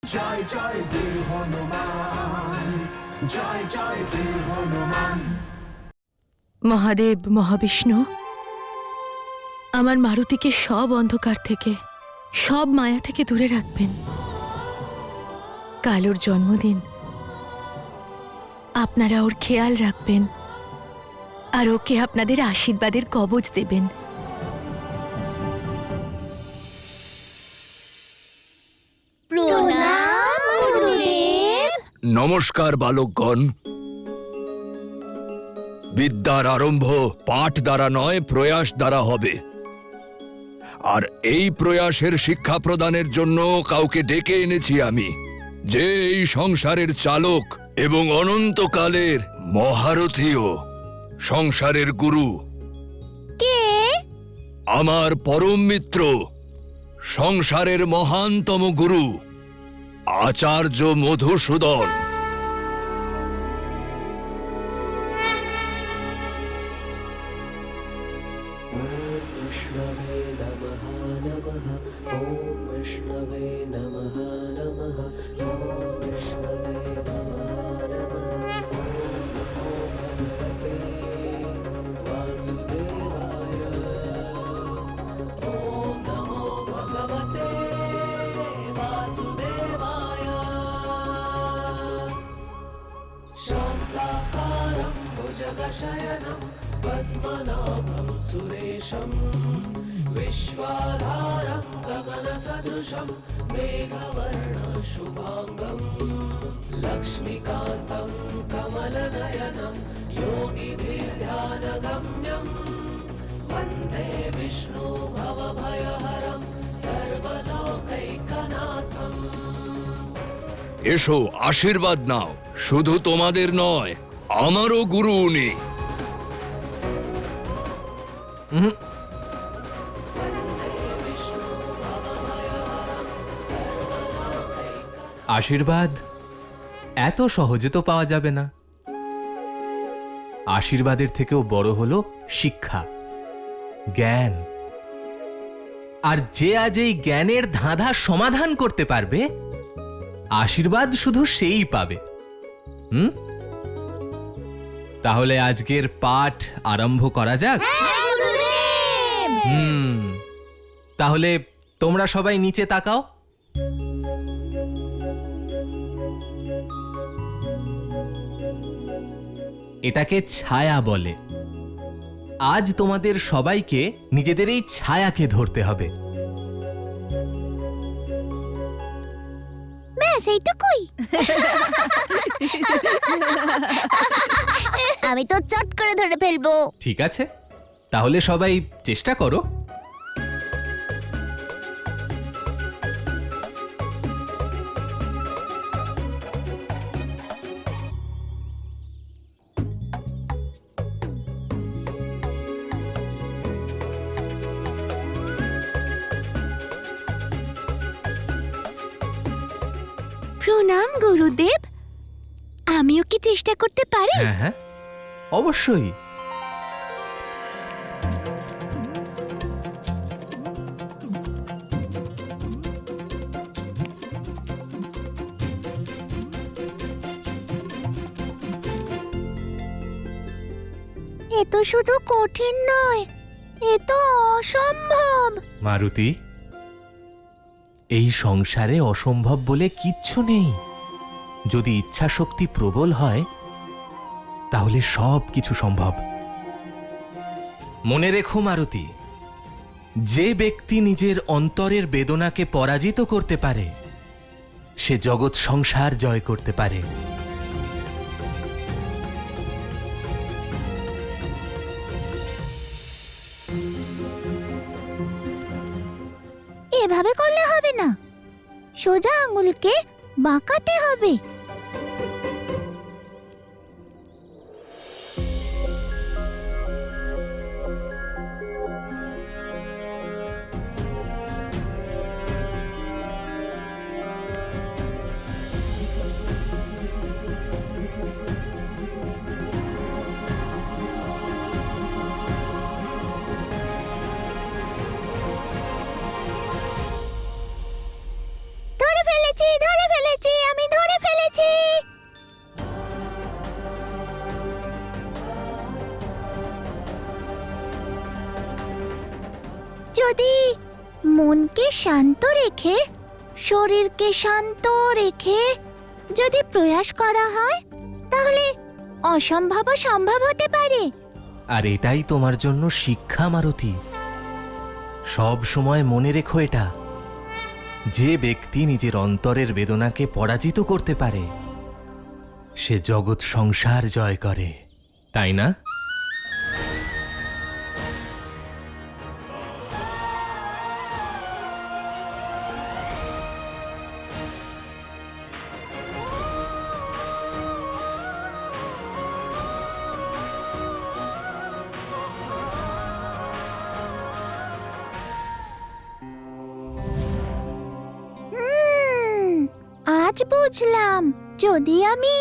জয় জয় বীর হনুমান, জয় জয় বীর হনুমান। মহাদেব মহাবিষ্ণু, আমার মারুতিকে সব অন্ধকার থেকে, সব মায়া থেকে দূরে রাখবেন। কাল ওর জন্মদিন, আপনারা ওর খেয়াল রাখবেন আর ওকে আপনাদের আশীর্বাদের কবচ দেবেন। নমস্কার বালকগণ। বিদ্যার আরম্ভ পাঠ দ্বারা নয়, প্রয়াস দ্বারা হবে। আর এই প্রয়াসের শিক্ষা প্রদানের জন্য কাউকে ডেকে এনেছি আমি, যে এই সংসারের চালক এবং অনন্তকালের মহারথীও, সংসারের গুরু। কে? আমার পরম মিত্র, সংসারের মহানতম গুরু আচার্য মধুসূদন। विष्णवे नमः नमः ॐ विष्णवे नमः नमः ॐ विष्णवे नमः नमः ॐ गणपते वासुदेवाय ॐ नमो भगवते वासुदेवाय। शान्ताकारं भुजगशयनं पद्मनाभं सुरेशं विश्वाधारं गगनसदृशं मेघवर्णशुभाङ्गं लक्ष्मीकान्तं कमलनयनं योगिभिर्ध्यानगम्यं वन्दे विष्णु भवभयहरं सर्वलोकैकनाथम्। এসো আশীর্বাদ নাও। শুধু তোমাদের নয়, আমারও গুরু উনি। আশীর্বাদ এত সহজে তো পাওয়া যাবে না। আশীর্বাদের থেকেও বড় হলো শিক্ষা, জ্ঞান। আর যে আজ এই জ্ঞানের ধাঁধা সমাধান করতে পারবে, আশীর্বাদ শুধু সেই পাবে। তাহলে আজকের পাঠ আরম্ভ করা যাক। তাহলে তোমরা সবাই নিচে তাকাও। এটাকে ছায়া বলে। আজ তোমাদের সবাইকে নিজেদের এই ছায়াকে ধরতে হবে। ব্যাস এইটুকুই? আমি তো চট করে ধরে ফেলবো। ঠিক আছে, তাহলে সবাই চেষ্টা করো। প্রণাম গুরুদেব, আমিও কি চেষ্টা করতে পারি? হ্যাঁ হ্যাঁ, অবশ্যই। এ তো শুধু কঠিন নয়, এ তো অসম্ভব। মারুতি, এই সংসারে অসম্ভব বলে কিচ্ছু নেই। যদি ইচ্ছা শক্তি প্রবল হয়, তাহলে সব কিছু সম্ভব। মনে রেখো মারুতি, যে ব্যক্তি নিজের অন্তরের বেদনাকে পরাজিত করতে পারে, সে জগৎ সংসার জয় করতে পারে। এভাবে করলে হবে না, সোজা আঙুলকে বাঁকাতে হবে। ধরে যদি মনকে শান্ত রেখে শরীরকে শান্ত রেখে যদি প্রয়াস করা হয় তাহলে অসম্ভব সম্ভব হতে পারে। আর এটাই তোমার জন্য শিক্ষা, মারুতি। সব সময় মনে রেখো এটা, যে ব্যক্তি নিজের অন্তরের বেদনাকে পরাজিত করতে পারে সে জগৎ সংসার জয় করে, তাই না? আজ বুঝলাম, যদি আমি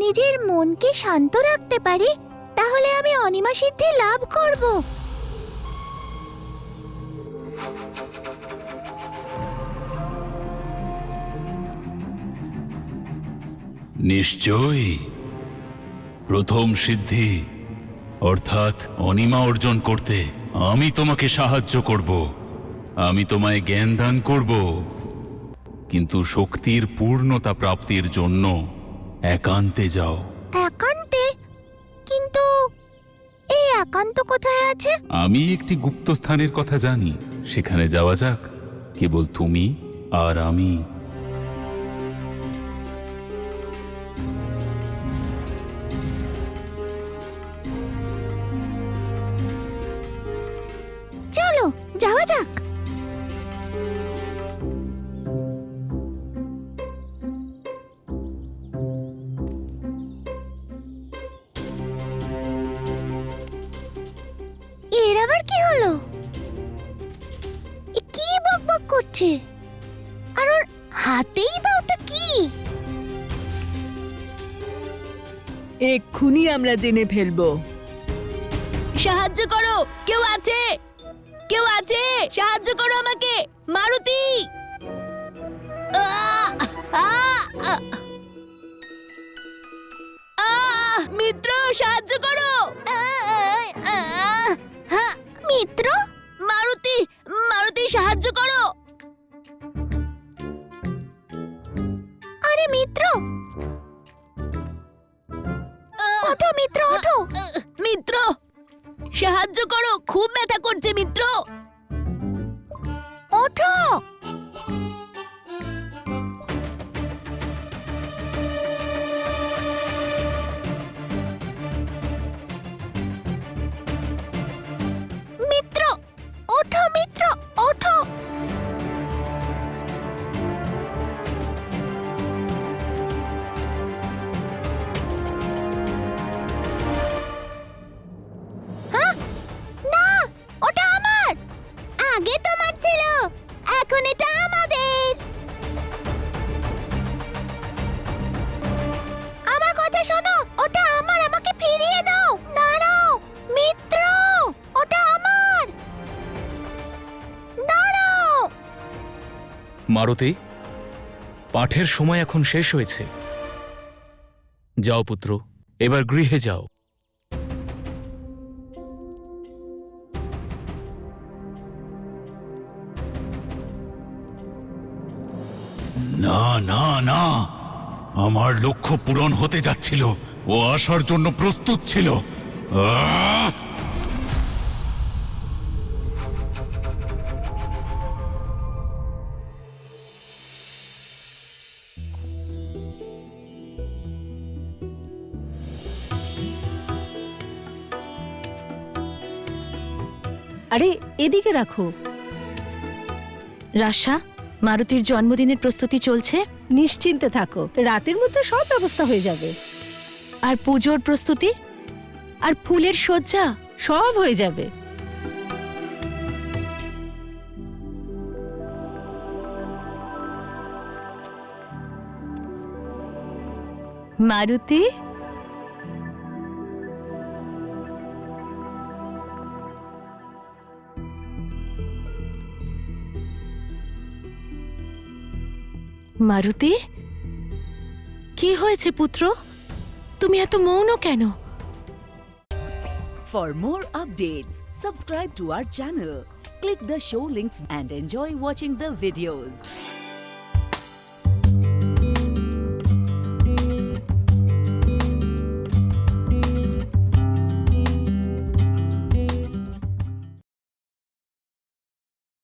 নিজের মনকে শান্ত রাখতে পারি তাহলে আমি অনিমা সিদ্ধি লাভ করব। নিশ্চয়ই। প্রথম সিদ্ধি অর্থাৎ অনিমা অর্জন করতে আমি তোমাকে সাহায্য করব। আমি তোমায় জ্ঞান দান করব, কিন্তু শক্তির পূর্ণতা প্রাপ্তির জন্য একান্তে যাও। একান্তে? কিন্তু এই একান্ত কোথায় আছে? আমি একটি গুপ্ত স্থানের কথা জানি, সেখানে যাওয়া যাক, কেবল তুমি আর আমি। চলো যাওয়া যাক। এর আবার কি হলো? এ কি বকবক করছে? আর ওর হাতেই বা ওটা কি? এক্ষুনি আমরা জেনে ফেলবো। সাহায্য করো, কেউ আছে? কেউ আছে? সাহায্য করো আমাকে, মারুতি! মিত্র, সাহায্য করো! মিত্র? মারুতি, মারুতি, সাহায্য করো! আরে মিত্র, ওঠো মিত্র, ওঠো। মিত্র, সাহায্য করো, খুব ব্যথা করছে মিত্র। ওঠো। মিত্র, ওঠো মিত্র, ওঠো। হ্যাঁ? না, ওটা আমার। আগে তোমার ছিল, এখন এটা আমাদের। আমার কথা শোনো, ওটা আমার, আমাকে ফিরিয়ে দাও। দাঁড়াও মিত্র, ওটা আমার। দাঁড়াও। মারুতি, পাঠের সময় এখন শেষ হয়েছে। যাও পুত্র, এবার গৃহে যাও। না না না, আমার লক্ষ্য পূরণ হতে যাচ্ছিল, ও আসার জন্য প্রস্তুত ছিল। আহ! আরে এদিকে রাখো। রাশা, মারুতির জন্মদিনের প্রস্তুতি চলছে, নিশ্চিন্তে থাকো, রাতের মধ্যে সব ব্যবস্থা হয়ে যাবে। আর পুজোর প্রস্তুতি, আর ফুলের সজ্জা সব হয়ে যাবে। মারুতি, মারুতি, কি হয়েছে পুত্র? তুমি এত মৌন কেন? For more updates, subscribe to our channel, Click the show links and enjoy watching the videos.